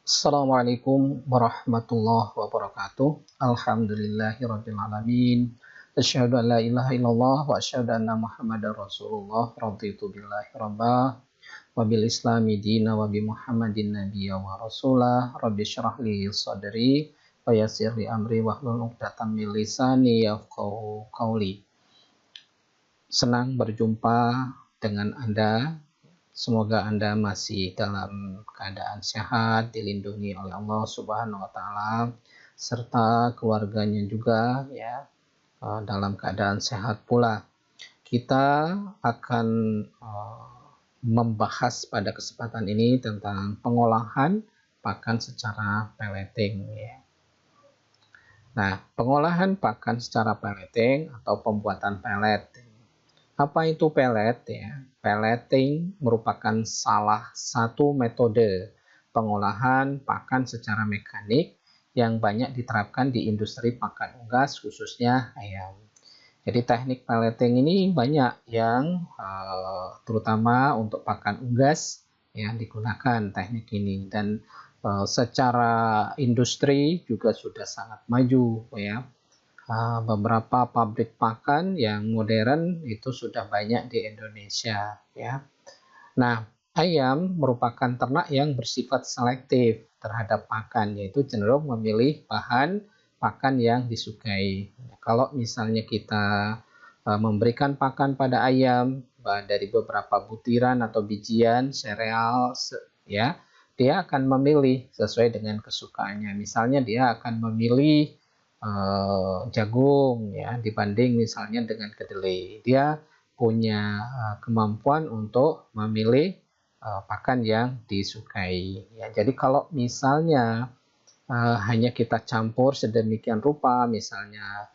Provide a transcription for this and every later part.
Assalamualaikum warahmatullahi wabarakatuh. Alhamdulillahirabbil alamin. Asyhadu an la ilaha illallah wa asyhadu anna Muhammadar Rasulullah. Raditu billahi rabba wa bil islami dina wa bi Muhammadin nabiyya wa rasulah. Rabbi syrah li sadri wa yassir li amri wahlul 'uqdatam min lisani yafqahu qawli. Senang berjumpa dengan Anda. Semoga Anda masih dalam keadaan sehat, dilindungi oleh Allah Subhanahu wa taala serta keluarganya juga ya dalam keadaan sehat pula. Kita akan membahas pada kesempatan ini tentang pengolahan pakan secara pelleting ya. Nah, pengolahan pakan secara pelleting atau pembuatan pellet. Apa itu pellet ya? Pelleting merupakan salah satu metode pengolahan pakan secara mekanik yang banyak diterapkan di industri pakan unggas khususnya ayam. Jadi teknik pelleting ini banyak yang terutama untuk pakan unggas yang digunakan teknik ini dan secara industri juga sudah sangat maju ya. Beberapa pabrik pakan yang modern itu sudah banyak di Indonesia ya. Nah, ayam merupakan ternak yang bersifat selektif terhadap pakan, yaitu cenderung memilih bahan pakan yang disukai. Kalau misalnya kita memberikan pakan pada ayam dari beberapa butiran atau bijian sereal ya, dia akan memilih sesuai dengan kesukaannya. Misalnya dia akan memilih jagung ya dibanding misalnya dengan kedelai. Dia punya kemampuan untuk memilih pakan yang disukai. Ya, jadi kalau misalnya hanya kita campur sedemikian rupa, misalnya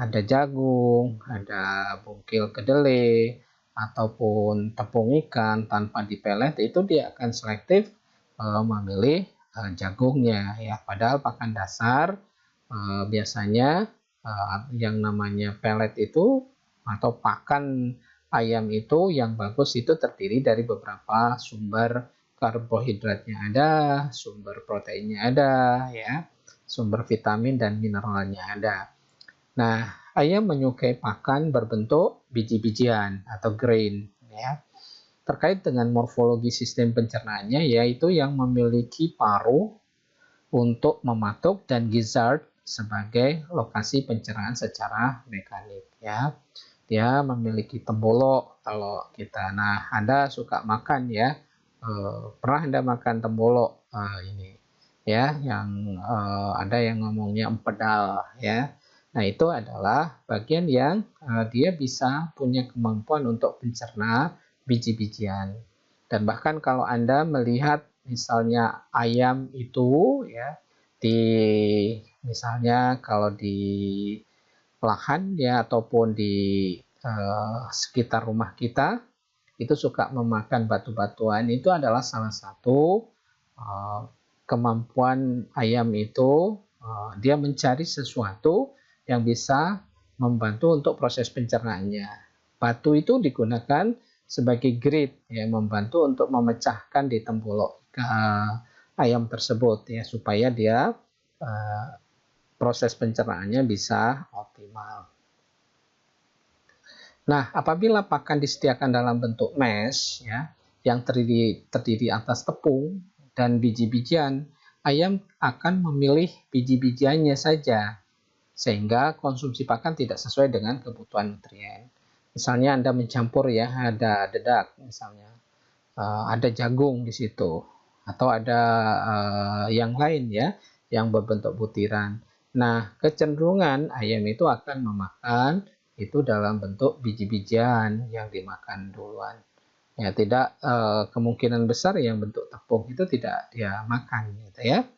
ada jagung, ada bungkil kedelai, ataupun tepung ikan tanpa dipelet, itu dia akan selektif memilih jagungnya. Ya, padahal pakan dasar biasanya yang namanya pellet itu atau pakan ayam itu yang bagus itu terdiri dari beberapa sumber karbohidratnya ada, sumber proteinnya ada, ya, sumber vitamin dan mineralnya ada. Nah, ayam menyukai pakan berbentuk biji-bijian atau grain, ya. Terkait dengan morfologi sistem pencernaannya, yaitu yang memiliki paruh untuk mematuk dan gizzard sebagai lokasi pencernaan secara mekanik, ya. Dia memiliki tembolok kalau kita. Nah, Anda suka makan ya, pernah Anda makan tembolok ini ya, yang ada yang ngomongnya empedal ya. Nah, itu adalah bagian yang dia bisa punya kemampuan untuk mencerna biji-bijian. Dan bahkan kalau Anda melihat misalnya ayam itu ya, di misalnya kalau di lahan ya ataupun di sekitar rumah kita itu suka memakan batu-batuan, itu adalah salah satu kemampuan ayam itu, dia mencari sesuatu yang bisa membantu untuk proses pencernaannya. Batu itu digunakan sebagai grit ya, membantu untuk memecahkan di tembolok ayam tersebut ya, supaya dia proses pencernaannya bisa optimal. Nah, apabila pakan disediakan dalam bentuk mash ya, yang terdiri atas tepung dan biji-bijian, ayam akan memilih biji-bijiannya saja sehingga konsumsi pakan tidak sesuai dengan kebutuhan nutrien. Misalnya Anda mencampur ya, ada dedak misalnya, ada jagung di situ, atau ada yang lain ya, yang berbentuk butiran. Nah, kecenderungan ayam itu akan memakan itu dalam bentuk biji-bijian yang dimakan duluan. Ya, tidak kemungkinan besar yang bentuk tepung itu tidak dia makan gitu ya.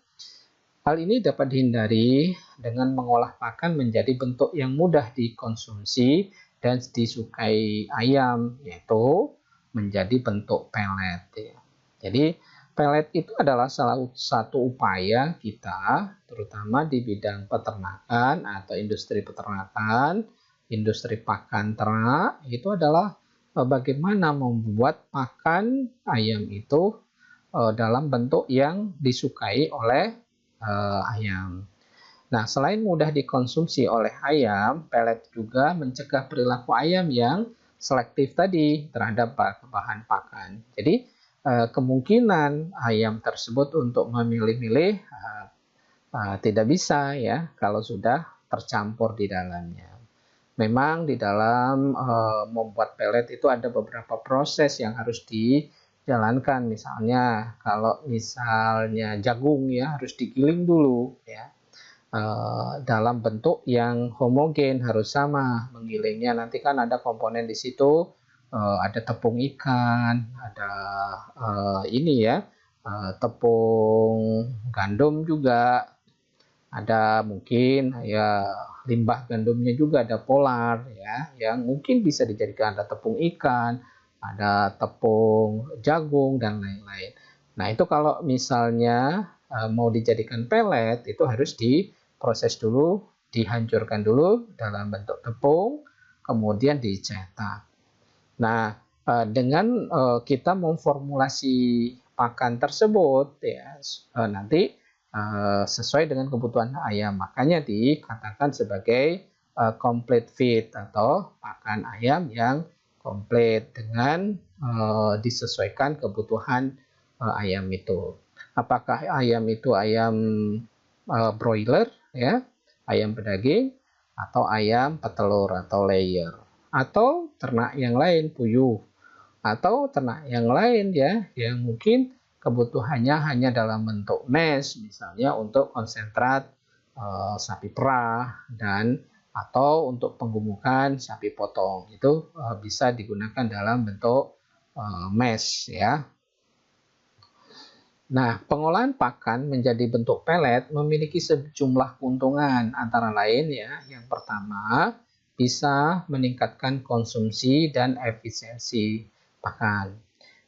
Hal ini dapat dihindari dengan mengolah pakan menjadi bentuk yang mudah dikonsumsi dan disukai ayam, yaitu menjadi bentuk pellet. Ya. Jadi pellet itu adalah salah satu upaya kita, terutama di bidang peternakan atau industri peternakan, industri pakan ternak, itu adalah bagaimana membuat pakan ayam itu dalam bentuk yang disukai oleh ayam. Nah, selain mudah dikonsumsi oleh ayam, pelet juga mencegah perilaku ayam yang selektif tadi terhadap bahan pakan. Jadi, kemungkinan ayam tersebut untuk memilih-milih tidak bisa ya kalau sudah tercampur di dalamnya. Memang di dalam membuat pelet itu ada beberapa proses yang harus dijalankan. Misalnya kalau misalnya jagung ya harus digiling dulu ya dalam bentuk yang homogen, harus sama menggilingnya. Nanti kan ada komponen di situ, ada tepung ikan, ada ini ya tepung gandum juga, ada mungkin ya limbah gandumnya juga, ada polar ya yang mungkin bisa dijadikan, ada tepung ikan, ada tepung jagung dan lain-lain. Nah, itu kalau misalnya mau dijadikan pelet itu harus diproses dulu, dihancurkan dulu dalam bentuk tepung, kemudian dicetak. Nah, dengan kita memformulasi pakan tersebut ya nanti sesuai dengan kebutuhan ayam. Makanya dikatakan sebagai complete feed atau pakan ayam yang komplit dengan disesuaikan kebutuhan ayam itu. Apakah ayam itu ayam broiler ya, ayam pedaging, atau ayam petelur atau layer, atau ternak yang lain, puyuh, atau ternak yang lain ya yang mungkin kebutuhannya hanya dalam bentuk mash, misalnya untuk konsentrat sapi perah dan atau untuk penggumukan sapi potong, itu bisa digunakan dalam bentuk mash ya. Nah, pengolahan pakan menjadi bentuk pelet memiliki sejumlah keuntungan, antara lain ya, yang pertama bisa meningkatkan konsumsi dan efisiensi pakan.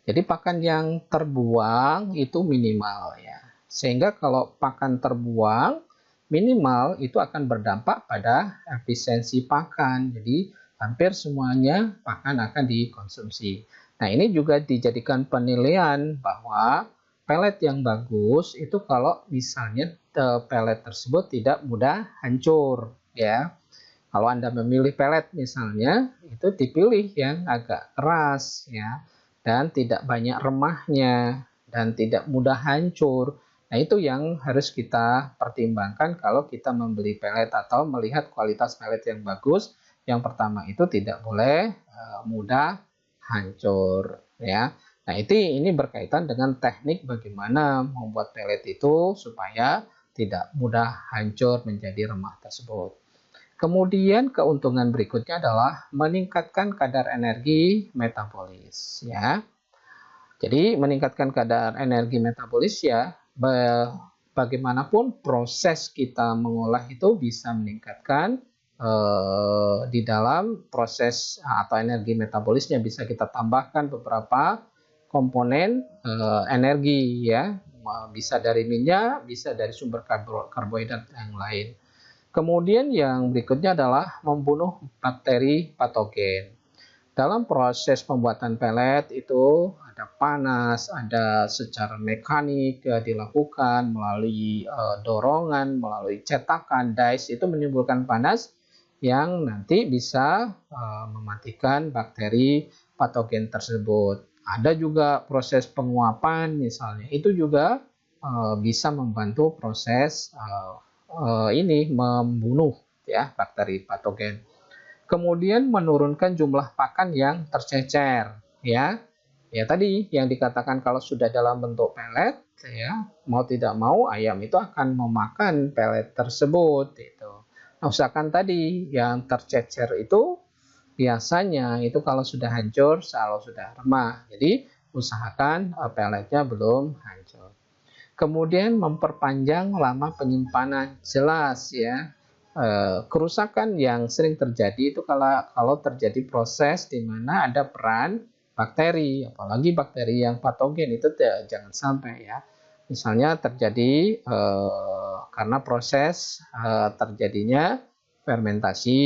Jadi pakan yang terbuang itu minimal ya. Sehingga kalau pakan terbuang minimal itu akan berdampak pada efisiensi pakan. Jadi hampir semuanya pakan akan dikonsumsi. Nah, ini juga dijadikan penilaian bahwa pelet yang bagus itu kalau misalnya pelet tersebut tidak mudah hancur ya. Kalau Anda memilih pelet misalnya, itu dipilih yang agak keras ya, dan tidak banyak remahnya, dan tidak mudah hancur. Nah, itu yang harus kita pertimbangkan kalau kita membeli pelet atau melihat kualitas pelet yang bagus. Yang pertama itu tidak boleh mudah hancur ya. Nah, ini berkaitan dengan teknik bagaimana membuat pelet itu supaya tidak mudah hancur menjadi remah tersebut. Kemudian keuntungan berikutnya adalah meningkatkan kadar energi metabolis ya. Jadi meningkatkan kadar energi metabolis ya, bagaimanapun proses kita mengolah itu bisa meningkatkan di dalam proses atau energi metabolisnya bisa kita tambahkan beberapa komponen energi ya, bisa dari minyak, bisa dari sumber karbohidrat yang lain. Kemudian yang berikutnya adalah membunuh bakteri patogen. Dalam proses pembuatan pelet itu ada panas, ada secara mekanik dilakukan melalui dorongan, melalui cetakan, dice itu menimbulkan panas yang nanti bisa mematikan bakteri patogen tersebut. Ada juga proses penguapan misalnya, itu juga bisa membantu proses ini membunuh ya bakteri patogen. Kemudian menurunkan jumlah pakan yang tercecer ya. Ya tadi yang dikatakan kalau sudah dalam bentuk pelet ya, mau tidak mau ayam itu akan memakan pelet tersebut itu. Nah, usahakan tadi yang tercecer itu biasanya itu kalau sudah hancur, kalau sudah remah. Jadi usahakan peletnya belum hancur. Kemudian memperpanjang lama penyimpanan, jelas ya. Kerusakan yang sering terjadi itu kalau terjadi proses di mana ada peran bakteri, apalagi bakteri yang patogen itu jangan sampai ya. Misalnya terjadi karena proses terjadinya fermentasi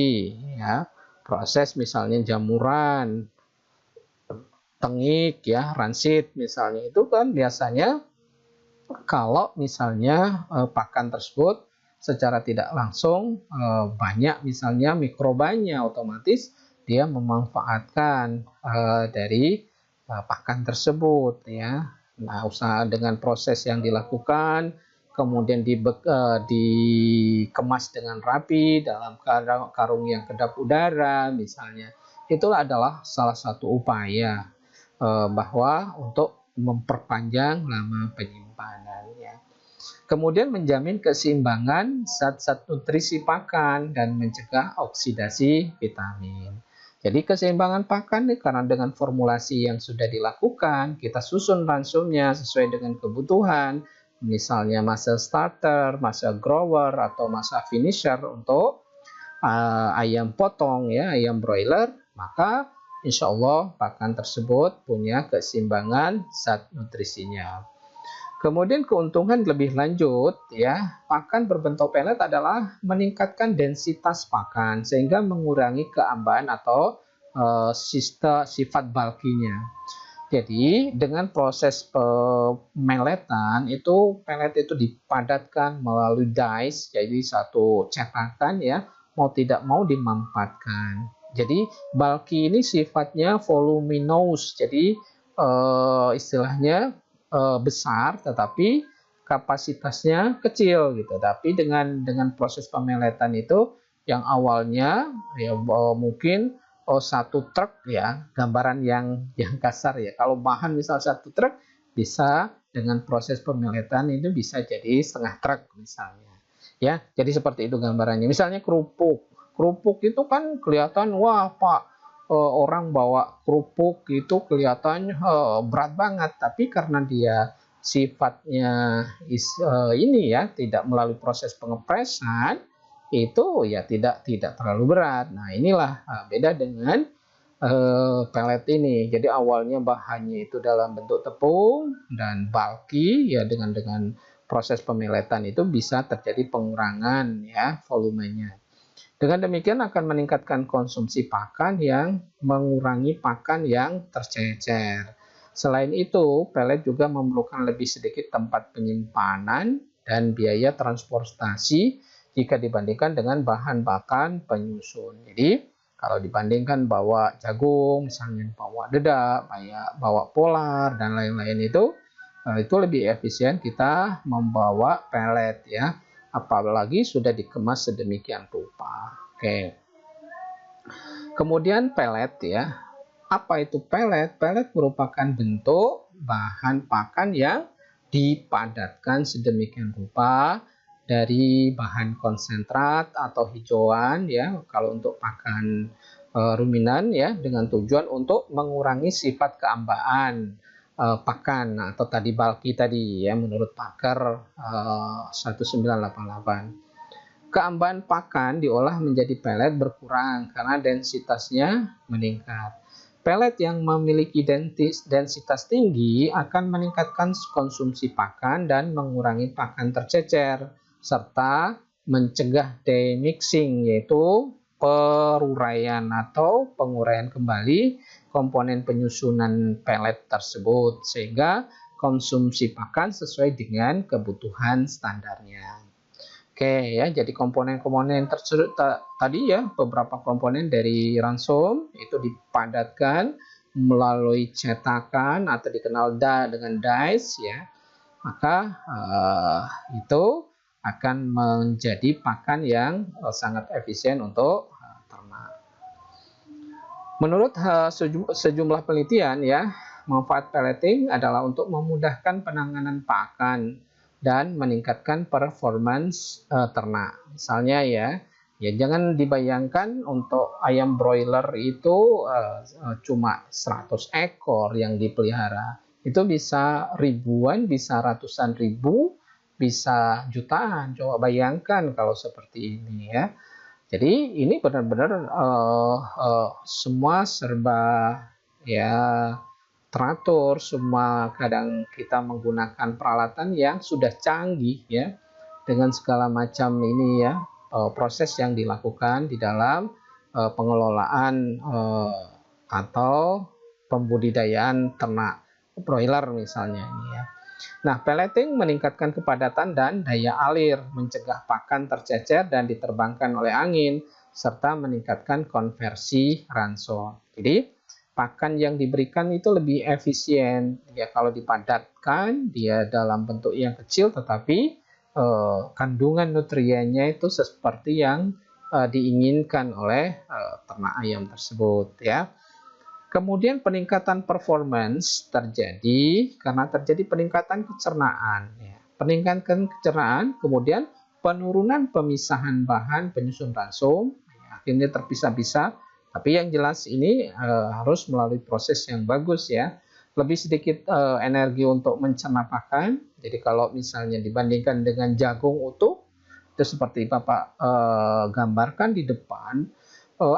ya, proses misalnya jamuran, tengik ya, rancid misalnya, itu kan biasanya kalau misalnya pakan tersebut secara tidak langsung banyak misalnya mikrobanya, otomatis dia memanfaatkan dari pakan tersebut ya. Nah, usaha dengan proses yang dilakukan, kemudian dikemas dengan rapi dalam karung yang kedap udara misalnya, itu adalah salah satu upaya bahwa untuk memperpanjang lama penyimpanan ya. Kemudian menjamin keseimbangan zat-zat nutrisi pakan dan mencegah oksidasi vitamin. Jadi keseimbangan pakan nih, karena dengan formulasi yang sudah dilakukan, kita susun ransumnya sesuai dengan kebutuhan, misalnya masa starter, masa grower, atau masa finisher untuk ayam potong ya, ayam broiler, maka insya Allah pakan tersebut punya keseimbangan zat nutrisinya. Kemudian keuntungan lebih lanjut ya, pakan berbentuk pelet adalah meningkatkan densitas pakan sehingga mengurangi keambaan atau sifat bulky-nya. Jadi dengan proses pemeletan itu pelet itu dipadatkan melalui dice, jadi satu cetakan ya, mau tidak mau dimampatkan. Jadi bulky ini sifatnya voluminous, jadi istilahnya besar tetapi kapasitasnya kecil gitu. Tapi dengan proses pemeletan itu yang awalnya ya mungkin satu truk ya, gambaran yang kasar ya. Kalau bahan misal satu truk, bisa dengan proses pemeletan itu bisa jadi setengah truk misalnya. Ya, jadi seperti itu gambarannya. Misalnya kerupuk. Kerupuk itu kan kelihatan wah Pak, orang bawa kerupuk itu kelihatan berat banget, tapi karena dia sifatnya ini ya tidak melalui proses pengepresan, itu ya tidak terlalu berat. Nah inilah beda dengan pelet ini. Jadi awalnya bahannya itu dalam bentuk tepung dan bulky ya, dengan proses pemeletan itu bisa terjadi pengurangan ya volumenya. Dengan demikian akan meningkatkan konsumsi pakan yang mengurangi pakan yang tercecer. Selain itu, pelet juga memerlukan lebih sedikit tempat penyimpanan dan biaya transportasi jika dibandingkan dengan bahan pakan penyusun. Jadi, kalau dibandingkan bawa jagung, misalnya bawa dedak, bawa polar, dan lain-lain itu lebih efisien kita membawa pelet ya. Apalagi sudah dikemas sedemikian rupa. Oke. Kemudian pelet ya. Apa itu pelet? Pelet merupakan bentuk bahan pakan yang dipadatkan sedemikian rupa dari bahan konsentrat atau hijauan ya. Kalau untuk pakan ruminan ya, dengan tujuan untuk mengurangi sifat keambaan pakan atau tadi bulky tadi ya, menurut Packer 1988. Keambaan pakan diolah menjadi pelet berkurang karena densitasnya meningkat. Pelet yang memiliki densitas tinggi akan meningkatkan konsumsi pakan dan mengurangi pakan tercecer serta mencegah demixing, yaitu peruraian atau penguraian kembali komponen penyusunan pelet tersebut sehingga konsumsi pakan sesuai dengan kebutuhan standarnya. Oke ya, jadi komponen-komponen tersebut tadi ya, beberapa komponen dari ransum itu dipadatkan melalui cetakan atau dikenal dengan dice ya, maka itu akan menjadi pakan yang sangat efisien untuk ternak. Menurut sejumlah penelitian ya, manfaat pelleting adalah untuk memudahkan penanganan pakan dan meningkatkan performance ternak. Misalnya ya jangan dibayangkan untuk ayam broiler itu cuma 100 ekor yang dipelihara. Itu bisa ribuan, bisa ratusan ribu, bisa jutaan. Coba bayangkan kalau seperti ini ya. Jadi ini benar-benar semua serba ya teratur, semua kadang kita menggunakan peralatan yang sudah canggih ya, dengan segala macam ini ya proses yang dilakukan di dalam pengelolaan atau pembudidayaan ternak broiler misalnya ini ya. Nah, pelleting meningkatkan kepadatan dan daya alir, mencegah pakan tercecer dan diterbangkan oleh angin, serta meningkatkan konversi ransom. Jadi, pakan yang diberikan itu lebih efisien. Ya, kalau dipadatkan, dia dalam bentuk yang kecil, tetapi kandungan nutriennya itu seperti yang diinginkan oleh ternak ayam tersebut. Ya. Kemudian peningkatan performance terjadi karena terjadi peningkatan kecernaan. Ya. Peningkatan kecernaan, kemudian penurunan pemisahan bahan penyusun ransom, ya, akhirnya terpisah-pisah. Tapi yang jelas ini harus melalui proses yang bagus ya. Lebih sedikit energi untuk mencerna pakan. Jadi kalau misalnya dibandingkan dengan jagung utuh, itu seperti Bapak gambarkan di depan,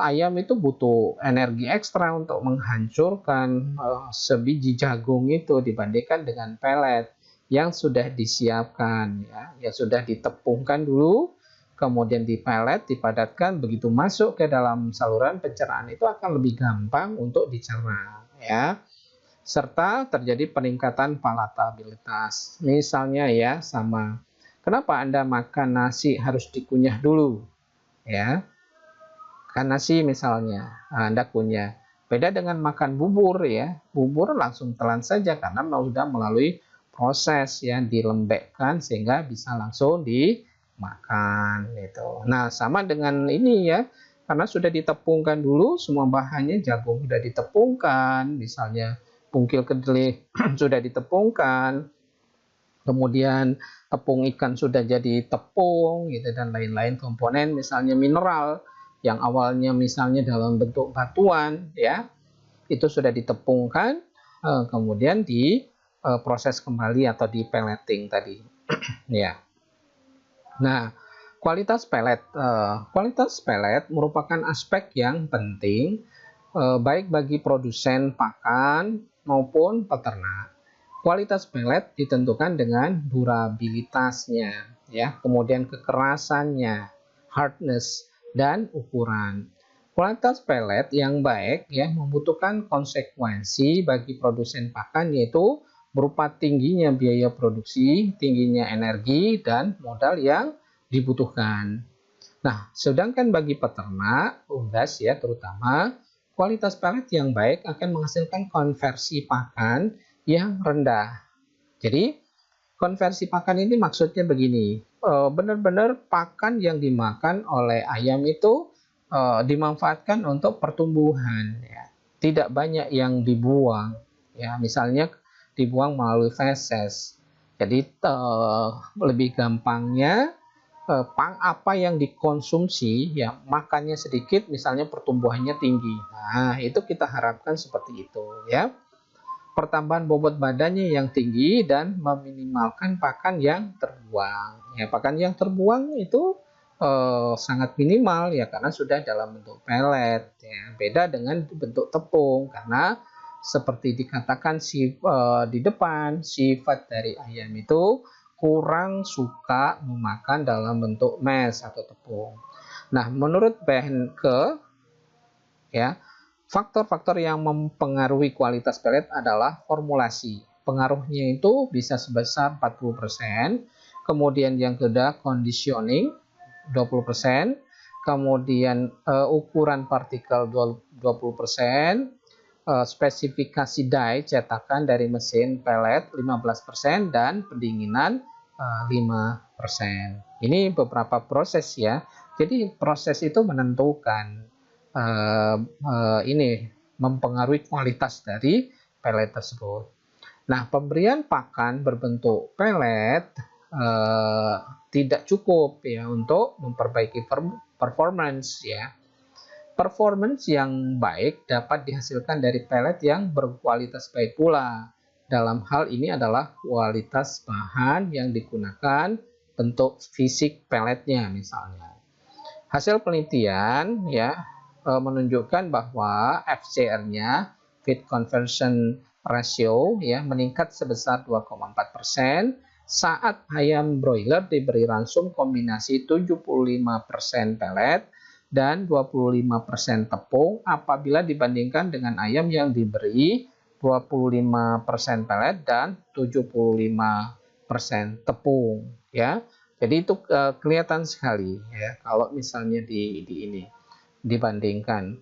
ayam itu butuh energi ekstra untuk menghancurkan sebiji jagung itu dibandingkan dengan pelet yang sudah disiapkan ya, yang sudah ditepungkan dulu, kemudian dipelet, dipadatkan, begitu masuk ke dalam saluran pencernaan itu akan lebih gampang untuk dicerna ya. Serta terjadi peningkatan palatabilitas. Misalnya ya sama, kenapa Anda makan nasi harus dikunyah dulu ya? Makan nasi misalnya, Anda kunyah. Beda dengan makan bubur ya, bubur langsung telan saja karena sudah melalui proses yang dilembekkan sehingga bisa langsung dimakan gitu. Nah, sama dengan ini ya, karena sudah ditepungkan dulu, semua bahannya jagung sudah ditepungkan, misalnya pungkil kedelai sudah ditepungkan, kemudian tepung ikan sudah jadi tepung gitu dan lain-lain komponen misalnya mineral yang awalnya misalnya dalam bentuk batuan ya, itu sudah ditepungkan, kemudian diproses kembali atau di pelleting tadi ya. Nah, kualitas pellet merupakan aspek yang penting baik bagi produsen pakan maupun peternak. Kualitas pellet ditentukan dengan durabilitasnya ya, kemudian kekerasannya, hardness, dan ukuran. Kualitas pellet yang baik ya membutuhkan konsekuensi bagi produsen pakan, yaitu berupa tingginya biaya produksi, tingginya energi, dan modal yang dibutuhkan. Nah, sedangkan bagi peternak, unggas ya terutama, kualitas pellet yang baik akan menghasilkan konversi pakan yang rendah. Jadi, konversi pakan ini maksudnya begini, benar-benar pakan yang dimakan oleh ayam itu dimanfaatkan untuk pertumbuhan ya. Tidak banyak yang dibuang ya, misalnya dibuang melalui feses. Jadi lebih gampangnya apa yang dikonsumsi ya, makannya sedikit misalnya pertumbuhannya tinggi. Nah, itu kita harapkan seperti itu ya. Pertambahan bobot badannya yang tinggi dan meminimalkan pakan yang terbuang. Ya, pakan yang terbuang itu sangat minimal ya karena sudah dalam bentuk pelet. Ya. Beda dengan bentuk tepung karena seperti dikatakan di depan, sifat dari ayam itu kurang suka memakan dalam bentuk mash atau tepung. Nah, menurut Behnke ya, faktor-faktor yang mempengaruhi kualitas pellet adalah formulasi. Pengaruhnya itu bisa sebesar 40%. Kemudian yang kedua conditioning 20%. Kemudian ukuran partikel 20%. Spesifikasi die cetakan dari mesin pellet 15% dan pendinginan 5%. Ini beberapa proses ya. Jadi proses itu menentukan ini mempengaruhi kualitas dari pellet tersebut. Nah, pemberian pakan berbentuk pellet tidak cukup ya untuk memperbaiki performance ya. Performance yang baik dapat dihasilkan dari pellet yang berkualitas baik pula. Dalam hal ini adalah kualitas bahan yang digunakan, bentuk fisik pelletnya misalnya. Hasil penelitian ya menunjukkan bahwa FCR-nya feed conversion ratio ya meningkat sebesar 2,4% saat ayam broiler diberi ransum kombinasi 75% pellet dan 25% tepung apabila dibandingkan dengan ayam yang diberi 25% pelet dan 75% tepung ya. Jadi itu kelihatan sekali ya kalau misalnya di ini dibandingkan.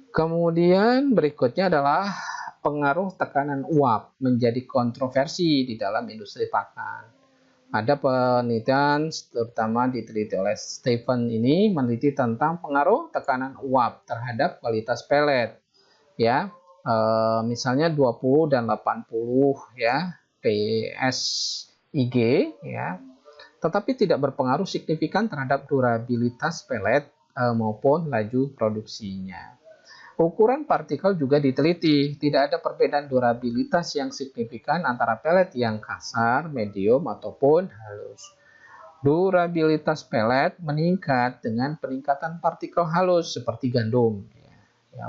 Kemudian berikutnya adalah pengaruh tekanan uap menjadi kontroversi di dalam industri pakan. Ada penelitian, terutama diteliti oleh Stephen ini, meneliti tentang pengaruh tekanan uap terhadap kualitas pelet. Ya, misalnya 20 dan 80 ya PSIG ya, tetapi tidak berpengaruh signifikan terhadap durabilitas pelet maupun laju produksinya. Ukuran partikel juga diteliti, tidak ada perbedaan durabilitas yang signifikan antara pelet yang kasar, medium, ataupun halus. Durabilitas pelet meningkat dengan peningkatan partikel halus seperti gandum. Ya,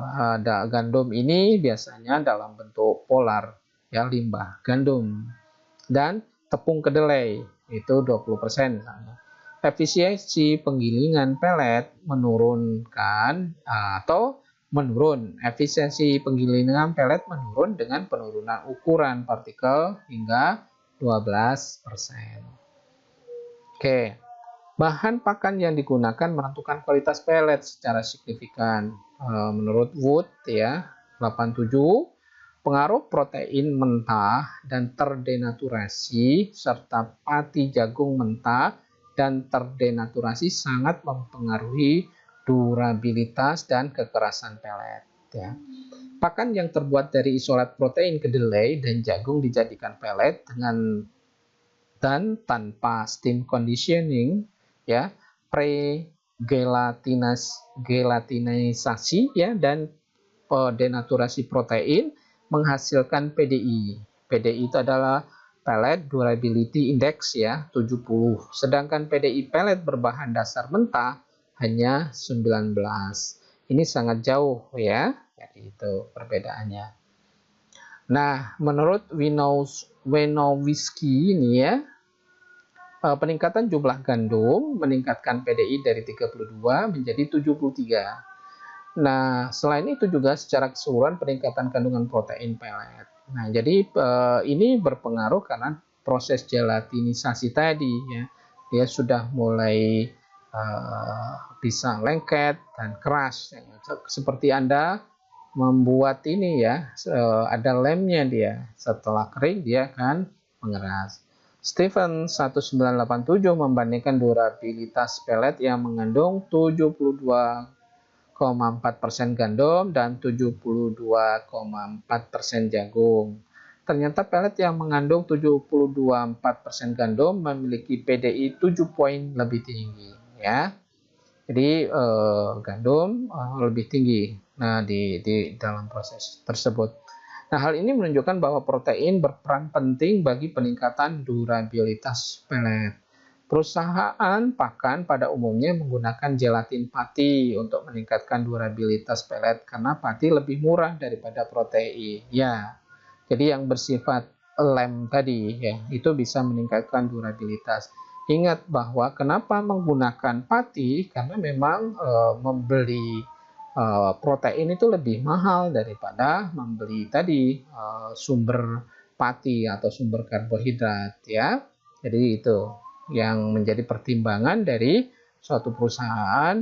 gandum ini biasanya dalam bentuk polar, ya, limbah gandum. Dan tepung kedelai, itu 20%. Efisiensi penggilingan pelet menurunkan atau menurun. Efisiensi penggilingan pelet menurun dengan penurunan ukuran partikel hingga 12%. Oke, bahan pakan yang digunakan menentukan kualitas pelet secara signifikan. Menurut Wood ya, 87, pengaruh protein mentah dan terdenaturasi serta pati jagung mentah dan terdenaturasi sangat mempengaruhi durabilitas dan kekerasan pelet ya. Pakan yang terbuat dari isolat protein kedelai dan jagung dijadikan pelet dengan dan tanpa steam conditioning ya, pre-gelatinisasi ya, dan denaturasi protein menghasilkan PDI. PDI itu adalah Pellet Durability Index ya, 70. Sedangkan PDI pellet berbahan dasar mentah hanya 19. Ini sangat jauh ya, jadi itu perbedaannya. Nah, menurut Wieniawski ini ya, peningkatan jumlah gandum meningkatkan PDI dari 32 menjadi 73. Nah, selain itu juga secara keseluruhan peningkatan kandungan protein pelet. Nah, jadi ini berpengaruh karena proses gelatinisasi tadi ya. Dia sudah mulai bisa lengket dan keras. Seperti Anda membuat ini ya, ada lemnya dia. Setelah kering dia akan mengeras. Stephen 1987 membandingkan durabilitas pelet yang mengandung 72,4% gandum dan 72,4% jagung. Ternyata pelet yang mengandung 72,4% gandum memiliki PDI 7 poin lebih tinggi ya. Jadi gandum lebih tinggi di dalam proses tersebut. Nah, hal ini menunjukkan bahwa protein berperan penting bagi peningkatan durabilitas pelet. Perusahaan pakan pada umumnya menggunakan gelatin pati untuk meningkatkan durabilitas pelet karena pati lebih murah daripada protein. Ya, jadi yang bersifat lem tadi ya, itu bisa meningkatkan durabilitas. Ingat bahwa kenapa menggunakan pati, karena memang membeli protein itu lebih mahal daripada membeli tadi sumber pati atau sumber karbohidrat ya. Jadi itu yang menjadi pertimbangan dari suatu perusahaan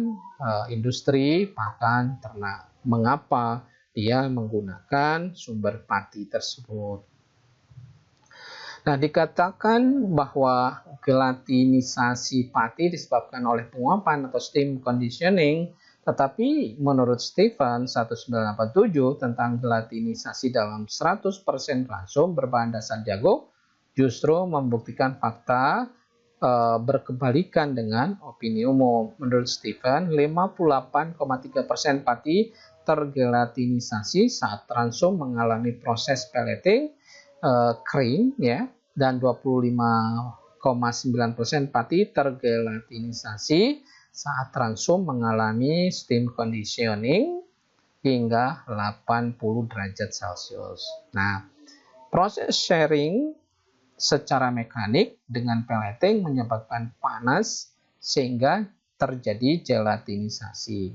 industri pakan ternak. Mengapa dia menggunakan sumber pati tersebut? Nah, dikatakan bahwa gelatinisasi pati disebabkan oleh penguapan atau steam conditioning, tetapi menurut Stephen 1987 tentang gelatinisasi dalam 100% rasum berbahan dasar jagung justru membuktikan fakta berkebalikan dengan opini umum. Menurut Stephen, 58,3% pati tergelatinisasi saat transum mengalami proses pelleting kering ya, dan 25,9% pati tergelatinisasi saat transum mengalami steam conditioning hingga 80 derajat Celcius. Nah, proses sharing secara mekanik dengan pelleting menyebabkan panas sehingga terjadi gelatinisasi.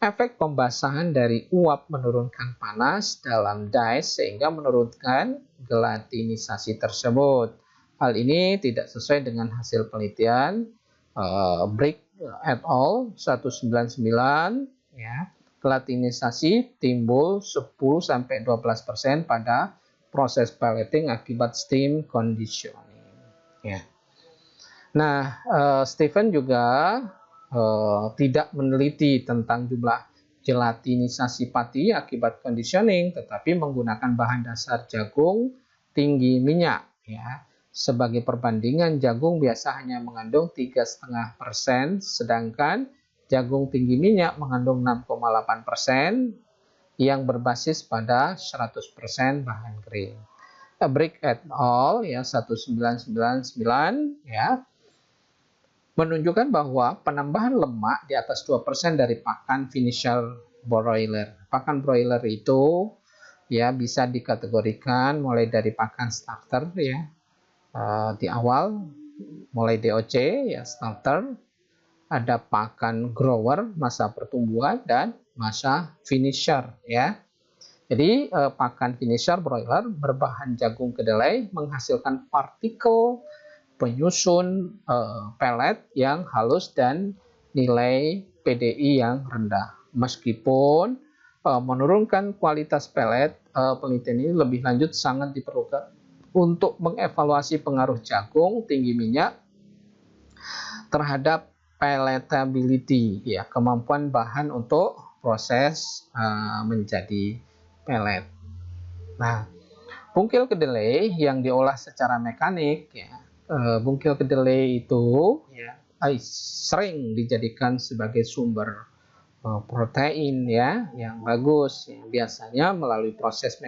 Efek pembasahan dari uap menurunkan panas dalam dice sehingga menurunkan gelatinisasi tersebut. Hal ini tidak sesuai dengan hasil penelitian Brick et al. 199, ya. Gelatinisasi timbul 10-12% pada proses pelleting akibat steam conditioning. Ya. Nah, Stephen juga tidak meneliti tentang jumlah gelatinisasi pati akibat conditioning, tetapi menggunakan bahan dasar jagung tinggi minyak. Ya. Sebagai perbandingan, jagung biasa hanya mengandung 3,5%, sedangkan jagung tinggi minyak mengandung 6,8% yang berbasis pada 100% bahan kering. Brick et al. Ya 1999 ya menunjukkan bahwa penambahan lemak di atas 2% dari pakan finisher broiler. Pakan broiler itu ya bisa dikategorikan mulai dari pakan starter ya di awal, mulai DOC ya starter, ada pakan grower masa pertumbuhan dan masa finisher ya. Jadi pakan finisher broiler berbahan jagung kedelai menghasilkan partikel penyusun pellet yang halus dan nilai PDI yang rendah. Meskipun menurunkan kualitas pellet, penelitian ini lebih lanjut sangat diperlukan untuk mengevaluasi pengaruh jagung tinggi minyak terhadap pelletability, ya, kemampuan bahan untuk proses menjadi pellet. Nah, bungkil kedelai yang diolah secara mekanik, ya, bungkil kedelai itu ya sering dijadikan sebagai sumber protein ya yang bagus, ya, biasanya melalui proses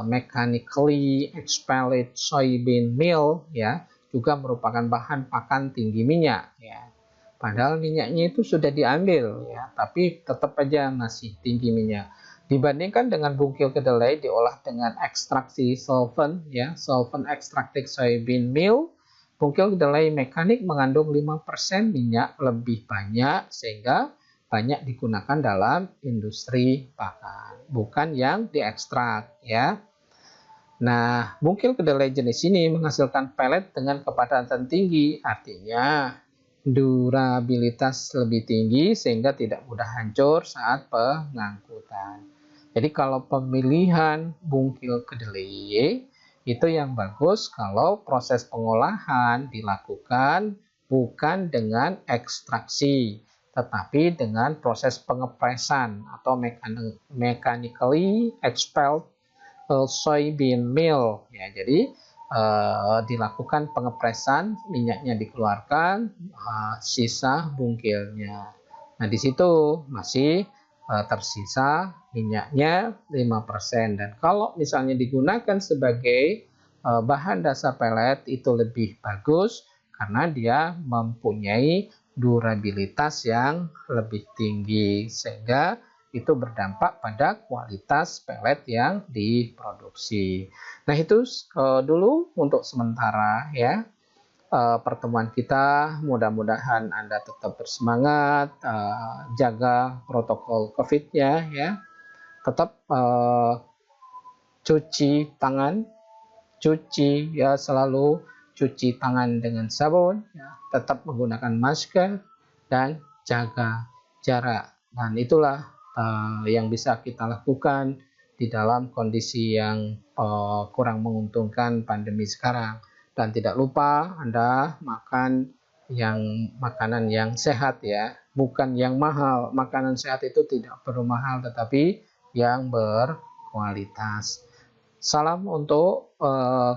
mechanically expelled soybean meal ya juga merupakan bahan pakan tinggi minyak ya. Padahal minyaknya itu sudah diambil ya, tapi tetap aja masih tinggi minyak. Dibandingkan dengan bungkil kedelai diolah dengan ekstraksi solvent ya, solvent extracted soybean meal, bungkil kedelai mekanik mengandung 5% minyak lebih banyak sehingga banyak digunakan dalam industri pakan, bukan yang diekstrak ya. Nah, bungkil kedelai jenis ini menghasilkan pellet dengan kepadatan tinggi, artinya durabilitas lebih tinggi sehingga tidak mudah hancur saat pengangkutan. Jadi kalau pemilihan bungkil kedelai itu yang bagus kalau proses pengolahan dilakukan bukan dengan ekstraksi, tetapi dengan proses pengepresan atau mechanically expelled soybean meal. Ya, jadi dilakukan pengepresan, minyaknya dikeluarkan, sisa bungkilnya. Nah, di situ masih tersisa minyaknya 5%. Dan kalau misalnya digunakan sebagai bahan dasar pellet itu lebih bagus karena dia mempunyai durabilitas yang lebih tinggi sehingga itu berdampak pada kualitas pellet yang diproduksi. Nah, itu dulu untuk sementara ya. Pertemuan kita, mudah-mudahan Anda tetap bersemangat, jaga protokol COVID-nya ya, tetap cuci tangan, selalu cuci tangan dengan sabun, ya, tetap menggunakan masker dan jaga jarak. Dan itulah yang bisa kita lakukan di dalam kondisi yang kurang menguntungkan pandemi sekarang. Dan tidak lupa Anda makan makanan yang sehat ya, bukan yang mahal. Makanan sehat itu tidak perlu mahal, tetapi yang berkualitas. Salam untuk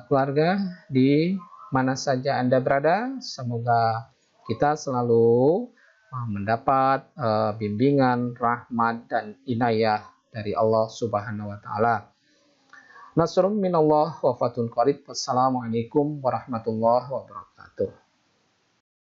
keluarga di mana saja Anda berada. Semoga kita selalu mendapat bimbingan, rahmat, dan inayah dari Allah Subhanahu wa Ta'ala. Nasrun minallah wa fatun qarib. Wassalamualaikum warahmatullahi wabarakatuh.